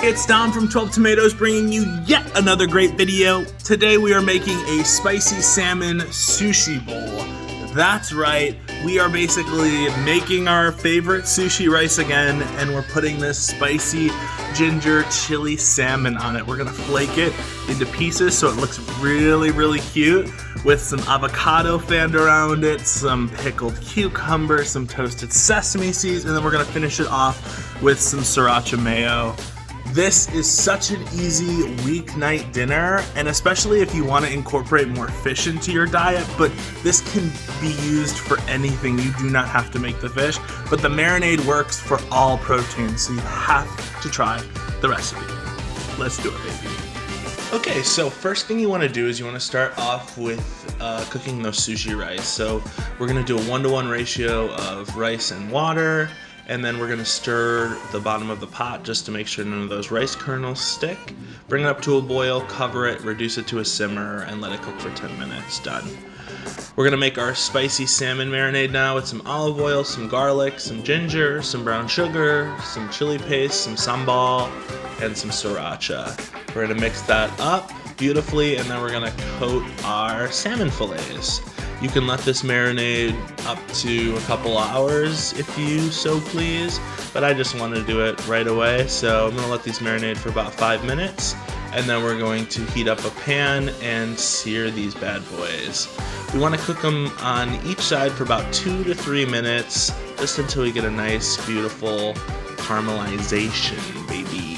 It's Dom from 12 Tomatoes bringing you yet another great video. Today we are making a spicy salmon sushi bowl. That's right, we are basically making our favorite sushi rice again, and we're putting this spicy ginger chili salmon on it. We're gonna flake it into pieces so it looks really, really cute, with some avocado fanned around it, some pickled cucumber, some toasted sesame seeds, and then we're gonna finish it off with some Sriracha Mayo. This is such an easy weeknight dinner, and especially if you want to incorporate more fish into your diet, but this can be used for anything. You do not have to make the fish, but the marinade works for all proteins, so you have to try the recipe. Let's do it, baby. Okay, so first thing you want to do is you want to start off with cooking those sushi rice. So we're going to do a 1-to-1 ratio of rice and water. And then we're gonna stir the bottom of the pot just to make sure none of those rice kernels stick. Bring it up to a boil, cover it, reduce it to a simmer, and let it cook for 10 minutes. Done. We're gonna make our spicy salmon marinade now with some olive oil, some garlic, some ginger, some brown sugar, some chili paste, some sambal, and some sriracha. We're gonna mix that up beautifully, and then we're gonna coat our salmon fillets. You can let this marinade up to a couple hours if you so please, but I just want to do it right away, so I'm going to let these marinate for about 5 minutes, and then we're going to heat up a pan and sear these bad boys. We want to cook them on each side for about 2 to 3 minutes, just until we get a nice, beautiful caramelization, baby.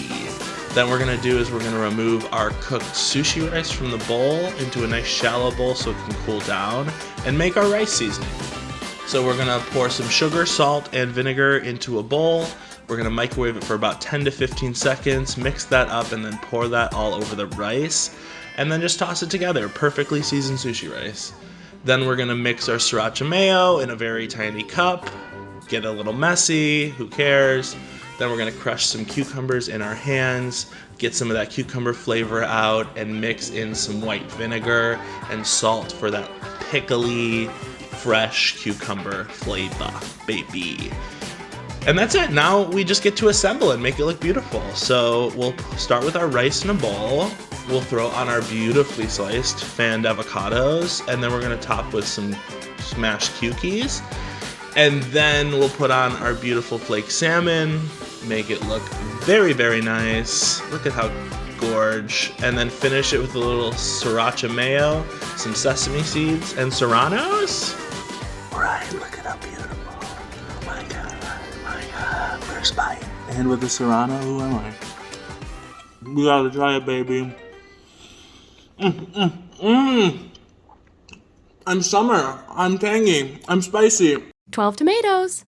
Then what we're going to do is we're going to remove our cooked sushi rice from the bowl into a nice shallow bowl so it can cool down, and make our rice seasoning. So we're going to pour some sugar, salt, and vinegar into a bowl. We're going to microwave it for about 10 to 15 seconds, mix that up, and then pour that all over the rice, and then just toss it together. Perfectly seasoned sushi rice. Then we're going to mix our Sriracha Mayo in a very tiny cup. Get a little messy, who cares? Then we're going to crush some cucumbers in our hands, get some of that cucumber flavor out, and mix in some white vinegar and salt for that pickly, fresh cucumber flavor, baby. And that's it. Now we just get to assemble it, make it look beautiful. So we'll start with our rice in a bowl. We'll throw on our beautifully sliced fanned avocados, and then we're going to top with some smashed cukis. And then we'll put on our beautiful flake salmon, make it look very, very nice. Look at how gorge. And then finish it with a little Sriracha Mayo, some sesame seeds, and serranos. Right, look at how beautiful. My God, first bite. And with the serrano, who am I? We gotta try it, baby. I'm summer, I'm tangy, I'm spicy. 12 tomatoes.